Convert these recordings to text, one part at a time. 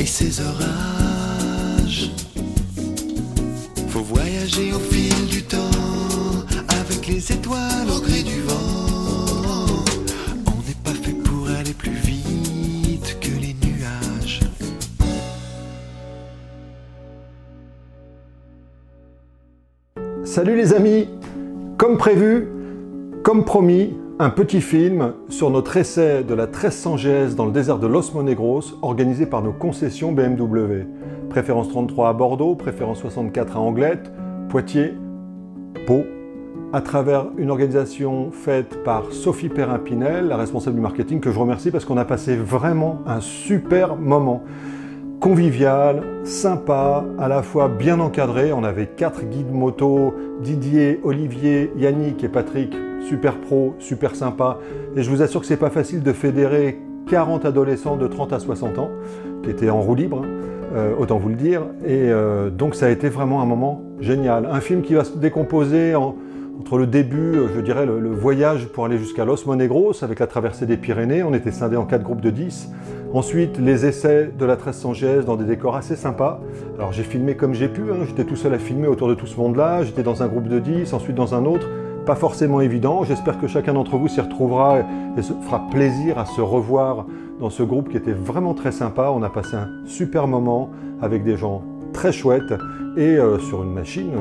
et ses orages. Faut voyager au fil du temps, avec les étoiles au gré du vent. On n'est pas fait pour aller plus vite que les nuages. Salut les amis! Comme prévu, comme promis, un petit film sur notre essai de la 1300 GS dans le désert de Los Monegros, organisé par nos concessions BMW. Préférence 33 à Bordeaux, préférence 64 à Anglette, Poitiers, Pau, à travers une organisation faite par Sophie Perrin-Pinel, la responsable du marketing, que je remercie parce qu'on a passé vraiment un super moment. Convivial, sympa, à la fois bien encadré. On avait 4 guides moto, Didier, Olivier, Yannick et Patrick, super pro, super sympa. Et je vous assure que c'est pas facile de fédérer 40 adolescents de 30 à 60 ans, qui étaient en roue libre, autant vous le dire. Et donc ça a été vraiment un moment génial. Un film qui va se décomposer entre le début, je dirais, le voyage pour aller jusqu'à Los Monegros, avec la traversée des Pyrénées. On était scindés en 4 groupes de 10. Ensuite, les essais de la 1300 GS dans des décors assez sympas. Alors j'ai filmé comme j'ai pu, hein. J'étais tout seul à filmer autour de tout ce monde-là. J'étais dans un groupe de 10, ensuite dans un autre. Pas forcément évident. J'espère que chacun d'entre vous s'y retrouvera et se fera plaisir à se revoir dans ce groupe qui était vraiment très sympa. On a passé un super moment avec des gens très chouettes et sur une machine...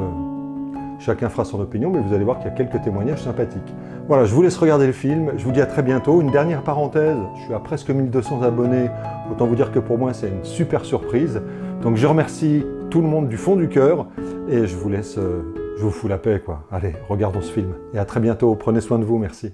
Chacun fera son opinion, mais vous allez voir qu'il y a quelques témoignages sympathiques. Voilà, je vous laisse regarder le film. Je vous dis à très bientôt. Une dernière parenthèse, je suis à presque 1200 abonnés. Autant vous dire que pour moi, c'est une super surprise. Donc je remercie tout le monde du fond du cœur. Et je vous laisse, je vous fous la paix, quoi. Allez, regardons ce film. Et à très bientôt. Prenez soin de vous. Merci.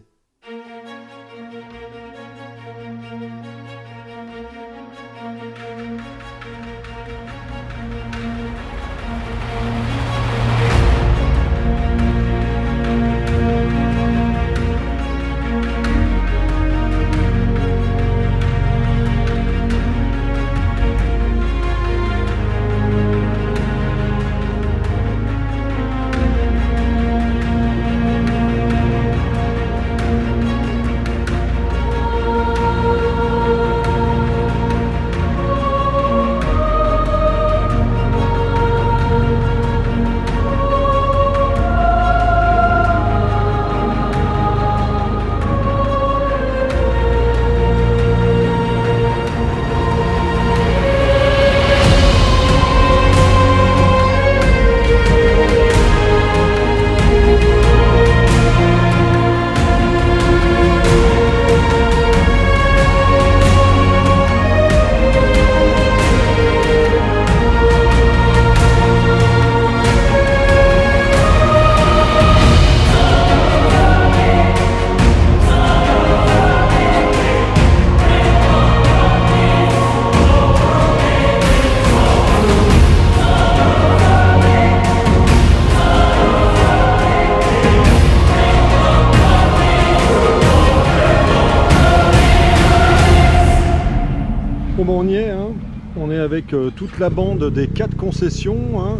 On y est, hein. On est avec toute la bande des 4 concessions, hein.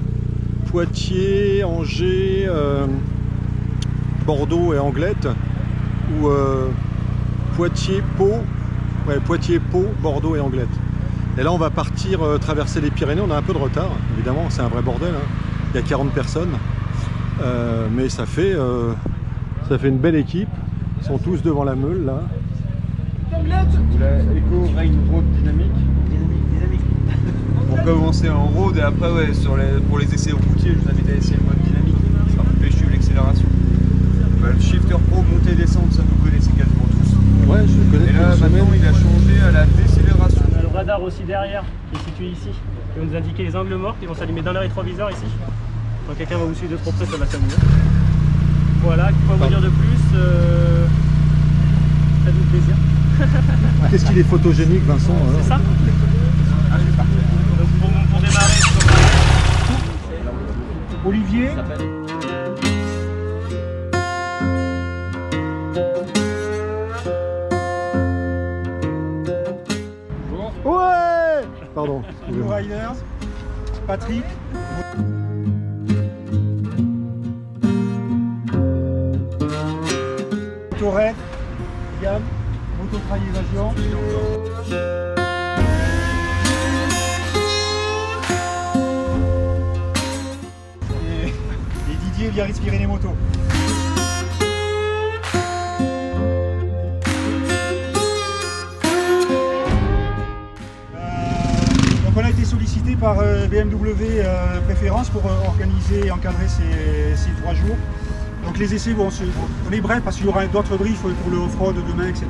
Poitiers, Angers, Bordeaux et Anglette, ou Poitiers, Pau, ouais, Poitiers, Pau, Bordeaux et Anglette. Et là on va partir traverser les Pyrénées. On a un peu de retard, évidemment, c'est un vrai bordel, hein. Il y a 40 personnes, mais ça fait une belle équipe. Ils sont tous devant la meule là. La Eco Rain Road dynamique. On peut avancer en road et après ouais, pour les essais routiers, je vous invite à essayer le mode dynamique. Ça vous fait suivre l'accélération. Bah, le shifter pro montée descente, ça vous connaissez quasiment tous. Ouais, je le connais. Et là maintenant il a changé à la décélération. On a le radar aussi derrière qui est situé ici. Ils vont nous indiquer les angles morts qui vont s'allumer dans le rétroviseur ici. Quand quelqu'un va vous suivre de trop près, ça va s'allumer. Voilà, quoi vous dire de plus, ça fait plaisir. Qu'est-ce qu'il est photogénique, Vincent? C'est ça. Donc pour démarrer, Olivier. Ouais. Pardon. Blue Riders. Patrick. Tourette. Yann. Mototrail Évasion. Yaris Pyrénées Moto. Donc on a été sollicité par BMW Préférence pour organiser et encadrer ces 3 jours. Donc les essais, bon, on est bref parce qu'il y aura d'autres briefs pour le off-road demain, etc.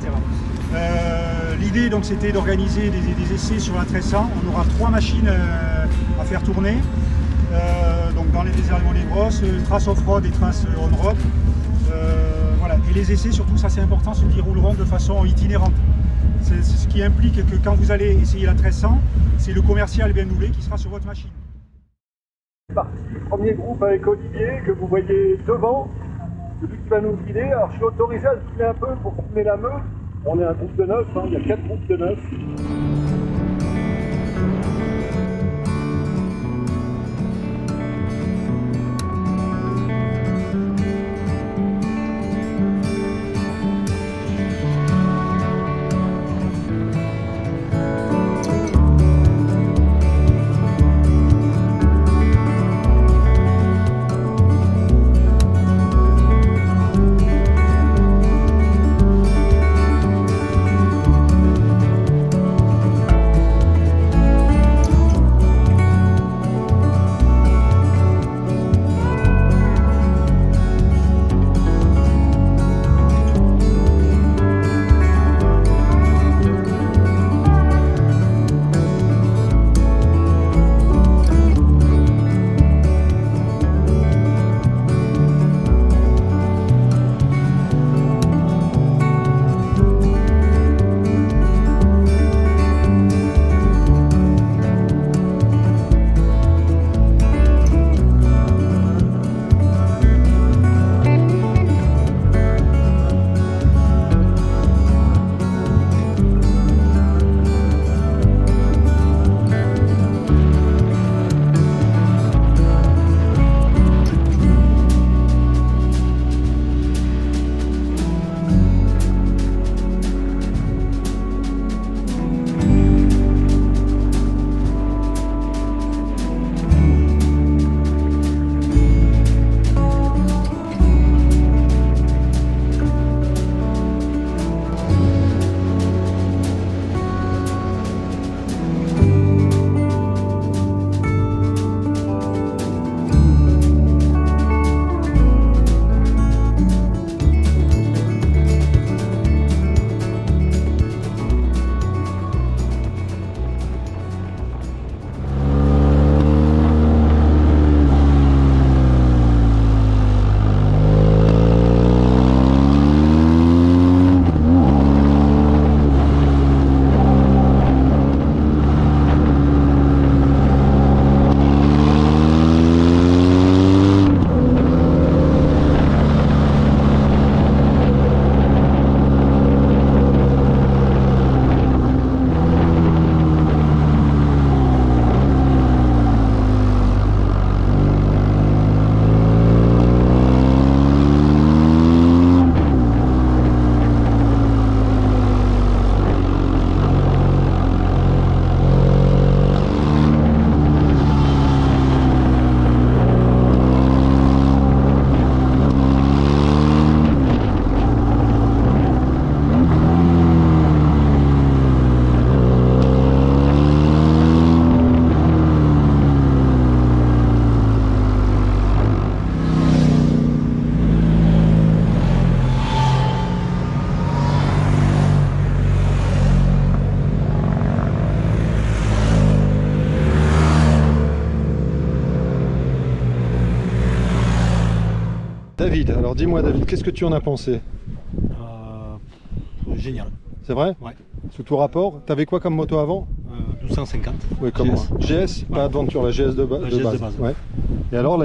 L'idée donc c'était d'organiser des essais sur la 1300. On aura 3 machines à faire tourner, donc dans les déserts de Monégros, traces off-road et traces on-road. Voilà. Et les essais, surtout ça c'est important, se dérouleront de façon itinérante. C'est ce qui implique que quand vous allez essayer la 1300, c'est le commercial BMW qui sera sur votre machine. Parti, premier groupe avec Olivier que vous voyez devant, celui qui va nous guider. Alors je suis autorisé à le filmer un peu pour filmer la meute. On est un groupe de 9, hein. Il y a 4 groupes de 9. David, alors dis-moi David, qu'est-ce que tu en as pensé? Génial. C'est vrai? Ouais. Sous tout rapport, t'avais quoi comme moto avant? 1250. Oui, comme moi. GS, pas Adventure, la GS de, La GS de base. Ouais. Et alors,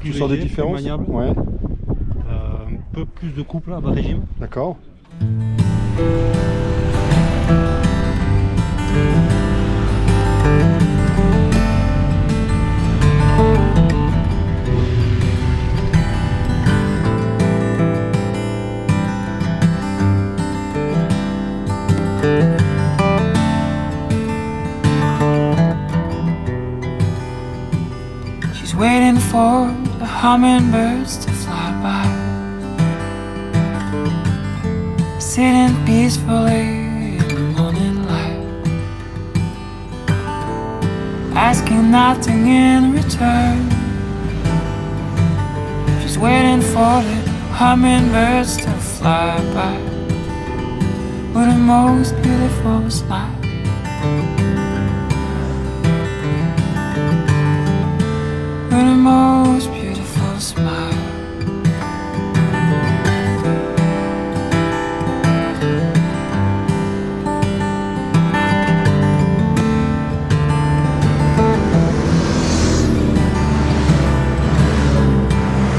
tu sens des différences? Plus maniable. Ouais. Un peu plus de couple à bas régime. D'accord. Waiting for the hummingbirds to fly by, sitting peacefully in the morning light, asking nothing in return, just waiting for the hummingbirds to fly by with the most beautiful smile. With the most beautiful smile.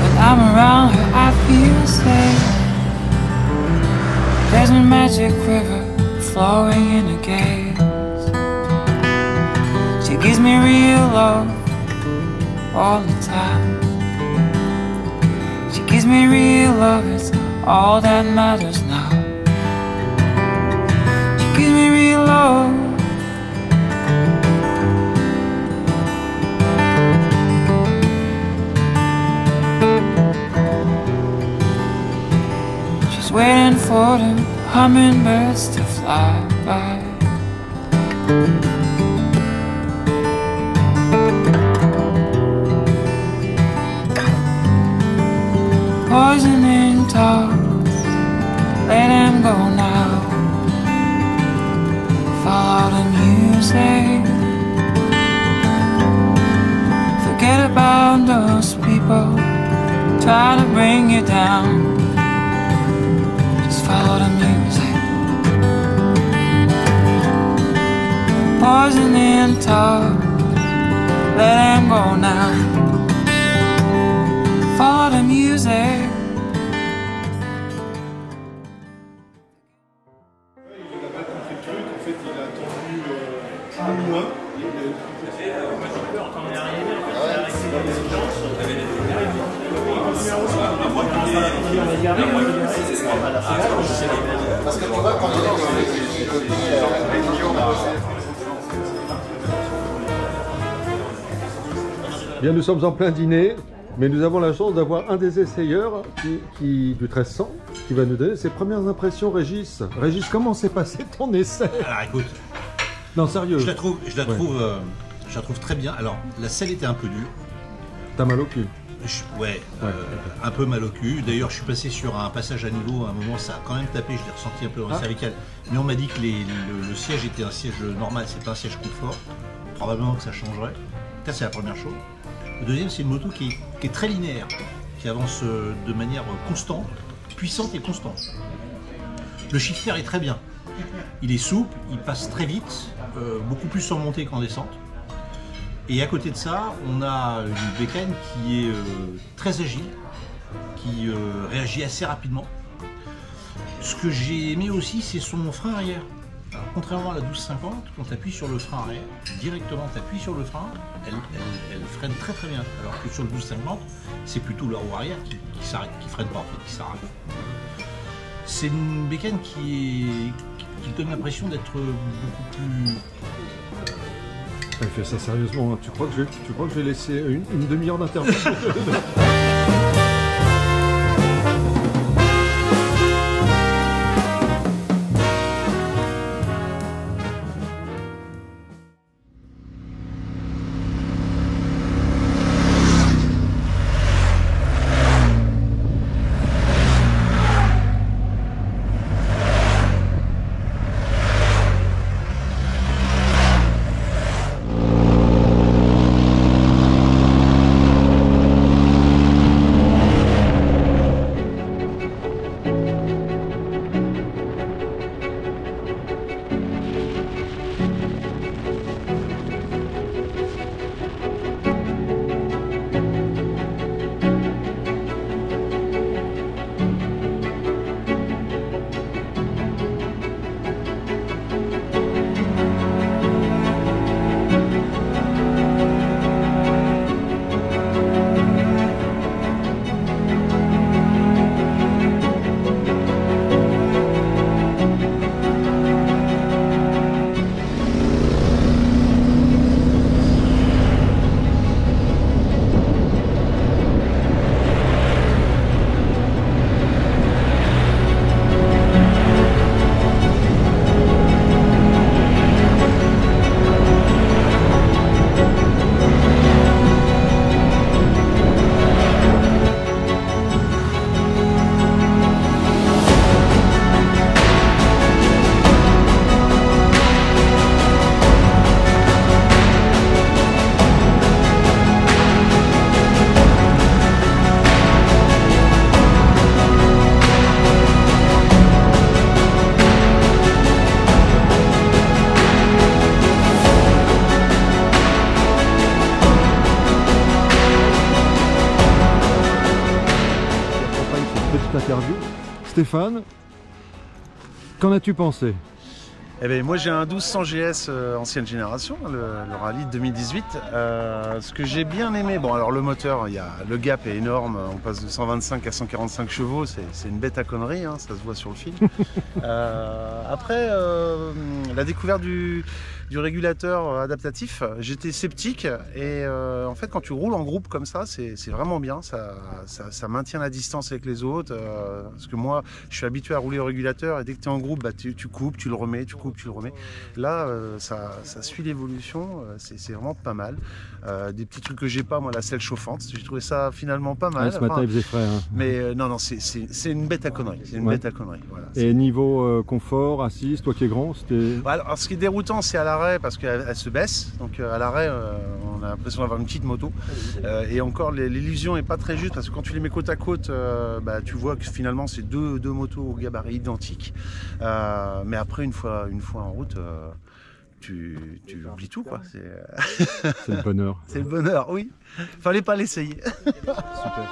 When I'm around her, I feel safe. There's a magic river flowing in her gaze. She gives me real love all the time. She gives me real love, it's all that matters now. She gives me real love. She's waiting for the hummingbirds to fly by. Poisoning talks, let them go now. Follow the music. Forget about those people try to bring you down. Just follow the music. Poisoning talks, let them go now. Follow the music. Bien, nous sommes en plein dîner, mais nous avons la chance d'avoir un des essayeurs du 1300 qui va nous donner ses premières impressions. Régis, comment s'est passé ton essai? Alors écoute, non sérieux, je la trouve très bien. Alors la selle était un peu dure. T'as mal au cul? Un peu mal au cul. D'ailleurs, je suis passé sur un passage à niveau. À un moment, ça a quand même tapé. Je l'ai ressenti un peu dans les cervicales. Mais on m'a dit que le siège était un siège normal, c'est pas un siège confort. Probablement que ça changerait. Ça, c'est la première chose. Le deuxième, c'est une moto qui est très linéaire, qui avance de manière constante, puissante et constante. Le shifter est très bien. Il est souple, il passe très vite, beaucoup plus en montée qu'en descente. Et à côté de ça, on a une bécane qui est très agile, qui réagit assez rapidement. Ce que j'ai aimé aussi, c'est son frein arrière. Alors, contrairement à la 1250, quand tu appuies sur le frein arrière, directement tu appuies sur le frein, elle freine très très bien. Alors que sur le 1250, c'est plutôt la roue arrière qui s'arrête, qui freine pas en fait, qui s'arrête. C'est une bécane qui donne l'impression d'être beaucoup plus... Elle fait ça sérieusement, hein. Tu crois que je vais laisser une demi-heure d'interview? interview. Stéphane, qu'en as-tu pensé? Eh bien, moi j'ai un 1200 GS ancienne génération, le rallye de 2018. Ce que j'ai bien aimé, bon alors le moteur, le gap est énorme, on passe de 125 à 145 chevaux, c'est une bête à conneries, hein, ça se voit sur le film. Après, la découverte du régulateur adaptatif, j'étais sceptique et en fait quand tu roules en groupe comme ça, c'est vraiment bien, ça maintient la distance avec les autres, parce que moi je suis habitué à rouler au régulateur et dès que tu es en groupe, bah, tu coupes, tu le remets, tu coupes, tu le remets. Là, ça suit l'évolution, c'est vraiment pas mal. Des petits trucs que j'ai pas, moi la selle chauffante, j'ai trouvé ça finalement pas mal. Ouais, ce matin il faisait frais. Hein. Mais non, c'est une bête à conneries, c'est une bête à conneries. Voilà, et niveau confort, assise, toi qui es grand, c'était... Alors ce qui est déroutant, c'est à l'arrêt parce qu'elle se baisse, donc à l'arrêt on a l'impression d'avoir une petite moto et encore l'illusion est pas très juste parce que quand tu les mets côte à côte, bah, tu vois que finalement c'est deux motos au gabarit identique, mais après une fois en route, tu oublies tout quoi. C'est le bonheur. C'est le bonheur, oui. Fallait pas l'essayer. Super.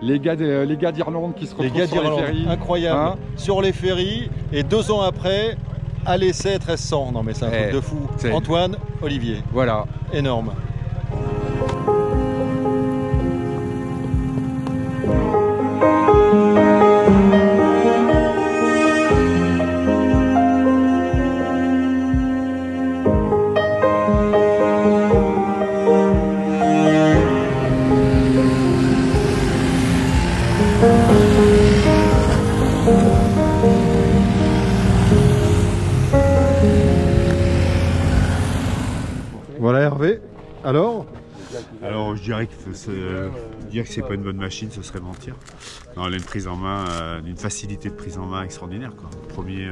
Les gars d'Irlande qui se retrouvent sur les ferries. Incroyable. Hein, sur les ferries, et 2 ans après, à l'essai 1300. Non mais c'est un truc de fou. Antoine, Olivier. Voilà. Énorme. Voilà Hervé, alors je dirais que c'est pas une bonne machine, ce serait mentir. Non, elle a une prise en main, une facilité de prise en main extraordinaire, quoi. Premier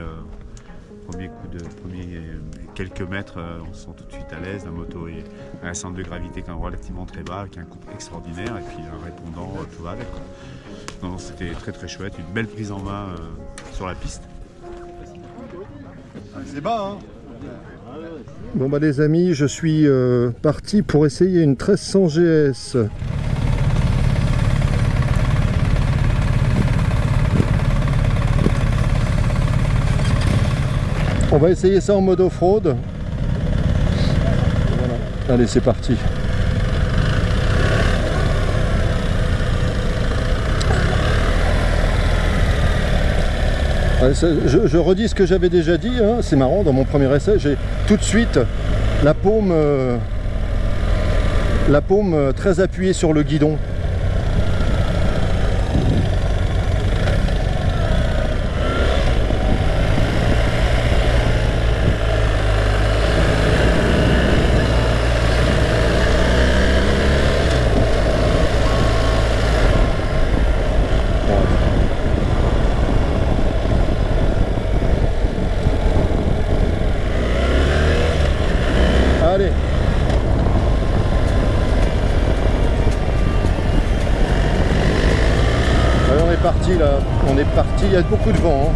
quelques mètres, on se sent tout de suite à l'aise. La moto est à un centre de gravité quand même relativement très bas, avec un couple extraordinaire, et puis un répondant, tout va avec, quoi. Non, c'était très très chouette, une belle prise en main sur la piste. C'est bas, hein. Bon bah les amis, je suis parti pour essayer une 1300 GS. On va essayer ça en mode off-road. Voilà. Allez, c'est parti. Je redis ce que j'avais déjà dit, hein. C'est marrant, dans mon premier essai, j'ai tout de suite la paume très appuyée sur le guidon. Allez. Allez, on est parti là, on est parti, il y a beaucoup de vent. Hein.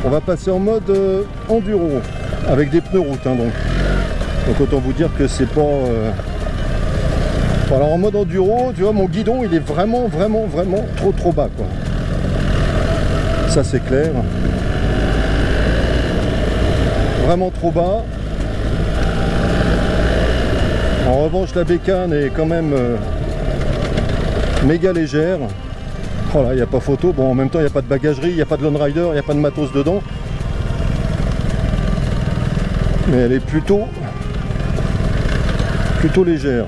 On va passer en mode enduro avec des pneus route, hein, donc autant vous dire que c'est pas alors en mode enduro, tu vois, mon guidon il est vraiment trop bas quoi. Ça c'est clair, vraiment trop bas. En revanche la bécane est quand même méga légère. Oh là, il n'y a pas photo. Bon, en même temps, il n'y a pas de bagagerie, il n'y a pas de Lone Rider, il n'y a pas de matos dedans. Mais elle est plutôt légère.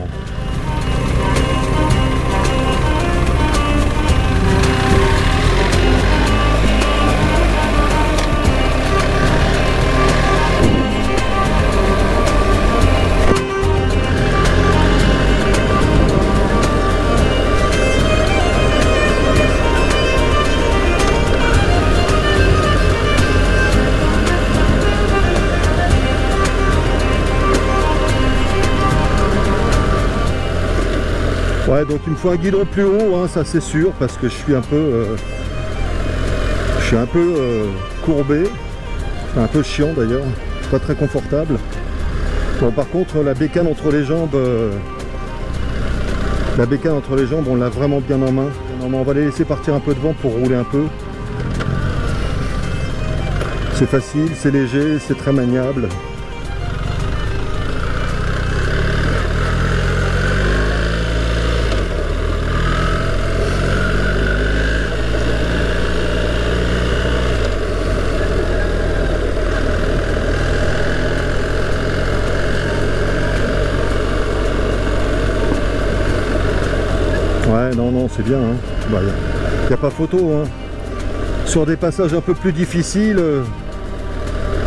Ouais, donc il me faut un guidon plus haut, hein, ça c'est sûr, parce que je suis un peu courbé, un peu chiant d'ailleurs, pas très confortable. Bon, par contre la bécane entre les jambes, on l'a vraiment bien en main. On va les laisser partir un peu devant pour rouler un peu. C'est facile, c'est léger, c'est très maniable. Ouais, non, c'est bien. Hein. Bah, y a pas photo. Hein. Sur des passages un peu plus difficiles,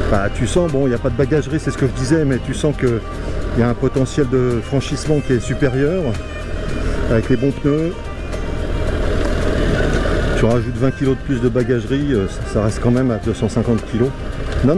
bah, tu sens, bon, il n'y a pas de bagagerie, c'est ce que je disais, mais tu sens qu'il y a un potentiel de franchissement qui est supérieur, avec les bons pneus. Tu rajoutes 20 kg de plus de bagagerie, ça reste quand même à 250 kg. Non.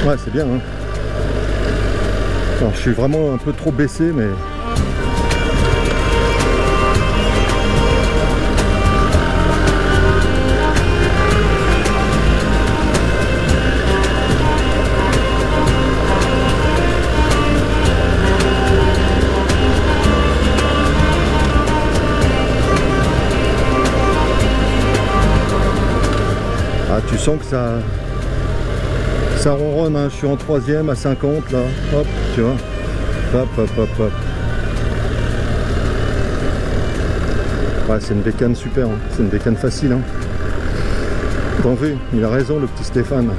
Ouais, c'est bien. Hein. Alors, je suis vraiment un peu trop baissé, mais... Ah, tu sens que ça ronronne, hein. Je suis en 3e à 50 là, hop, tu vois, hop. Ouais, c'est une bécane super, hein. C'est une bécane facile. Hein. Danger, il a raison le petit Stéphane.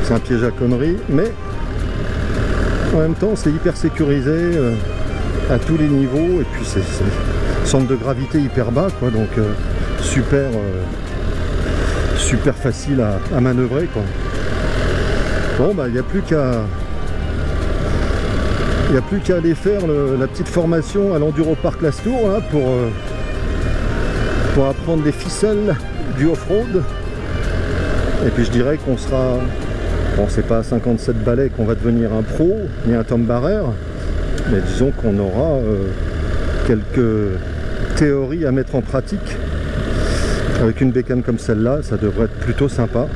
C'est un piège à conneries, mais en même temps c'est hyper sécurisé à tous les niveaux, et puis c'est centre de gravité hyper bas, quoi, donc super facile à manœuvrer, quoi. Bon bah il n'y a plus qu'à aller faire la petite formation à l'Enduro Park Lastour hein, pour apprendre les ficelles du off-road. Et puis je dirais qu'on sera, bon c'est pas à 57 balais qu'on va devenir un pro ni un Tom Barrer, mais disons qu'on aura quelques théories à mettre en pratique. Avec une bécane comme celle-là, ça devrait être plutôt sympa,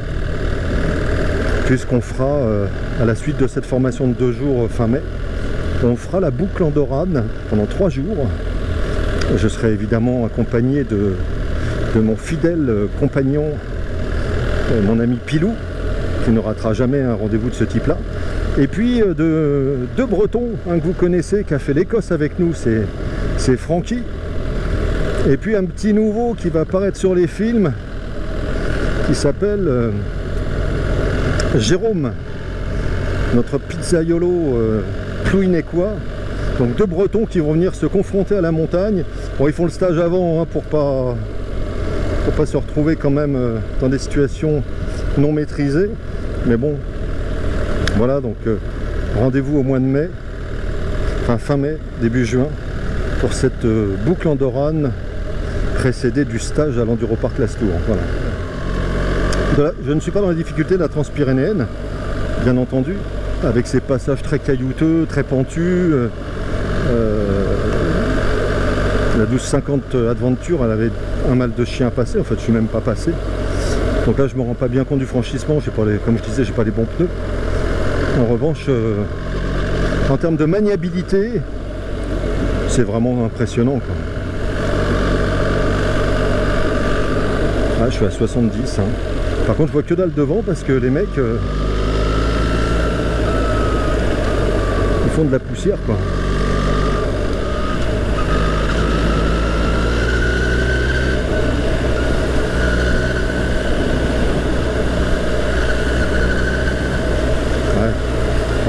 puisqu'on fera à la suite de cette formation de 2 jours fin mai, on fera la boucle andorrane pendant 3 jours. Je serai évidemment accompagné de mon fidèle compagnon, mon ami Pilou, qui ne ratera jamais un rendez-vous de ce type-là. Et puis de 2 Bretons, un que vous connaissez, qui a fait l'Écosse avec nous, c'est Francky. Et puis un petit nouveau qui va apparaître sur les films, qui s'appelle Jérôme, notre pizzaiolo plouinécois. Donc 2 Bretons qui vont venir se confronter à la montagne. Bon, ils font le stage avant hein, pour pas se retrouver quand même dans des situations non maîtrisées. Mais bon, voilà, donc rendez-vous au mois de mai, enfin fin mai, début juin, pour cette boucle andorrane précédée du stage à l'Enduro Park Lastour. Voilà. Je ne suis pas dans la difficulté de la transpyrénéenne, bien entendu, avec ses passages très caillouteux, très pentus. La 1250 Adventure, elle avait un mal de chien passé, en fait je suis même pas passé. Donc là je me rends pas bien compte du franchissement, comme je disais, j'ai pas les bons pneus. En revanche, en termes de maniabilité, c'est vraiment impressionnant, quoi. Ah, je suis à 70 hein. Par contre je vois que dalle devant parce que les mecs ils font de la poussière, quoi. Ouais.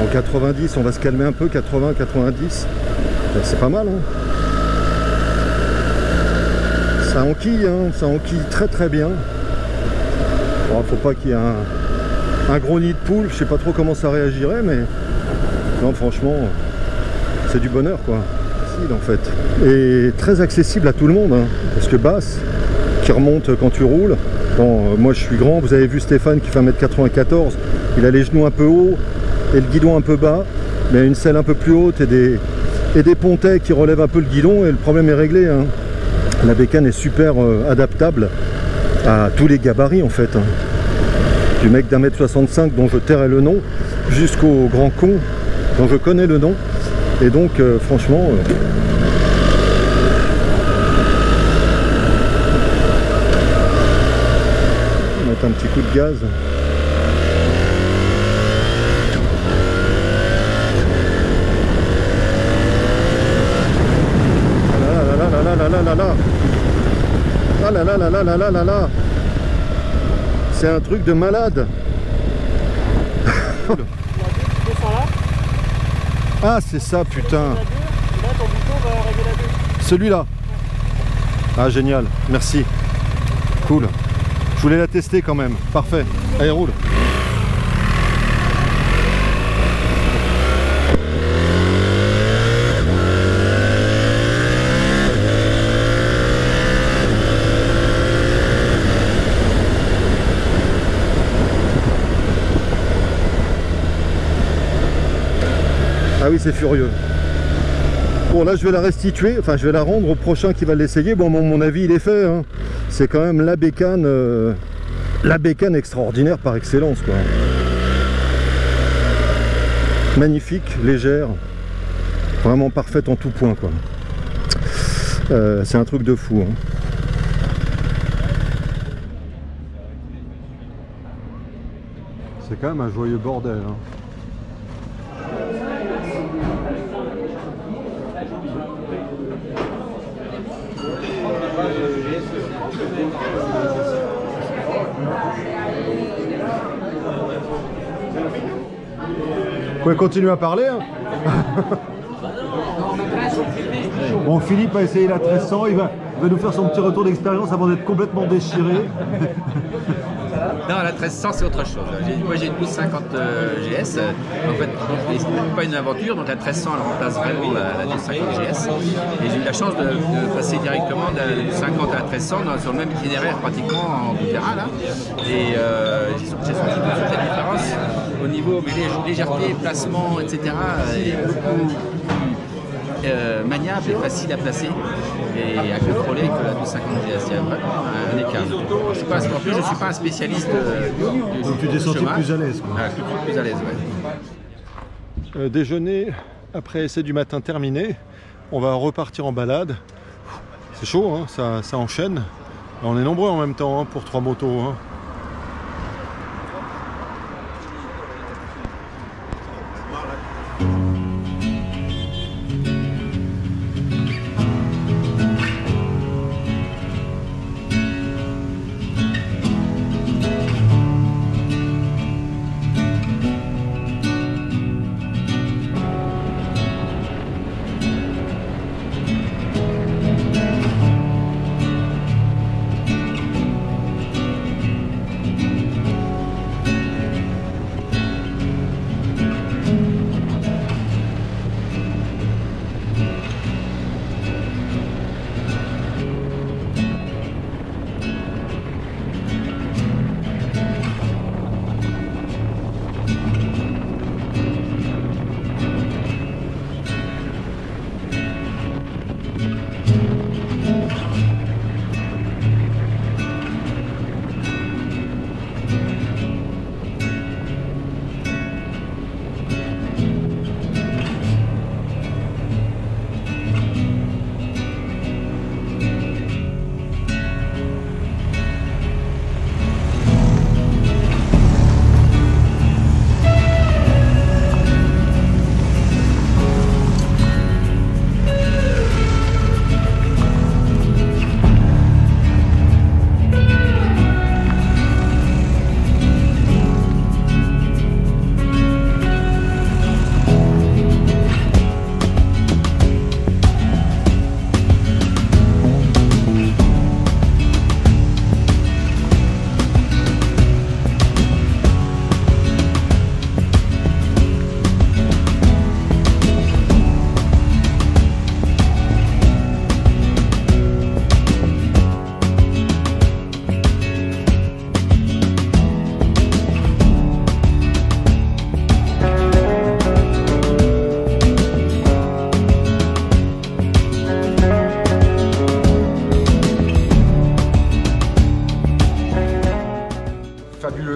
En 90 on va se calmer un peu, 80, 90, c'est pas mal hein. Ça enquille, hein, ça enquille très très bien. Bon, faut pas qu'il y ait un gros nid de poule, je sais pas trop comment ça réagirait, mais non franchement c'est du bonheur, quoi. En fait. Et très accessible à tout le monde, hein, parce que basse, qui remonte quand tu roules. Bon, moi je suis grand, vous avez vu Stéphane qui fait 1m94, il a les genoux un peu hauts et le guidon un peu bas, mais une selle un peu plus haute et des pontets qui relèvent un peu le guidon et le problème est réglé, hein. La bécane est super adaptable à tous les gabarits en fait, hein. Du mec d'1m65 dont je tairai le nom jusqu'au grand con dont je connais le nom, et donc franchement on va mettre un petit coup de gaz. Ah là là là là là là là là, c'est un truc de malade. Ah c'est ça, putain. Celui-là. Ah génial, merci. Cool. Je voulais la tester quand même. Parfait. Allez, roule. Ah oui, c'est furieux. Bon, là je vais la restituer, enfin je vais la rendre au prochain qui va l'essayer. Bon, mon avis il est fait, hein. C'est quand même la bécane extraordinaire par excellence, quoi. Magnifique, légère, vraiment parfaite en tout point, quoi. C'est un truc de fou, hein. C'est quand même un joyeux bordel, hein. pouvez continuer à parler. Hein. Bon, Philippe a essayé la 1300, il va nous faire son petit retour d'expérience avant d'être complètement déchiré. Non, la 1300 c'est autre chose. Moi j'ai une 1250 GS, en fait c'est pas une aventure, donc la 1300 elle remplace vraiment la 1250 GS. Et j'ai eu la chance de passer directement de la 1250 à la 1300 sur le même itinéraire pratiquement en tout-terrain là. Et j'ai senti toute la différence au niveau légèreté, placement, etc. est beaucoup plus maniable et facile à placer et à contrôler que la 1250 GS. Il y a vraiment un écart. En plus, je ne suis pas un spécialiste du donc tu t'es senti plus à l'aise. Plus à l'aise, ouais. Déjeuner après essai du matin terminé, on va repartir en balade. C'est chaud, hein, ça enchaîne. On est nombreux en même temps hein, pour 3 motos. Hein.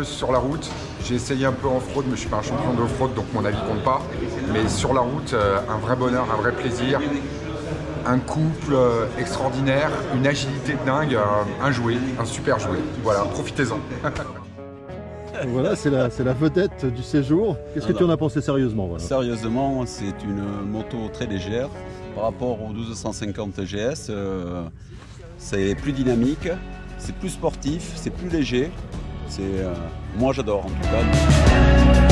Sur la route, j'ai essayé un peu off-road, mais je suis pas un champion d'off-road, donc mon avis compte pas. Mais sur la route, un vrai bonheur, un vrai plaisir, un couple extraordinaire, une agilité de dingue, un jouet, un super jouet. Voilà, profitez-en. Voilà, c'est la vedette du séjour. Qu'est-ce que tu en as pensé sérieusement voilà. Sérieusement, c'est une moto très légère. Par rapport aux 1250 GS, c'est plus dynamique, c'est plus sportif, c'est plus léger. Moi j'adore en tout cas.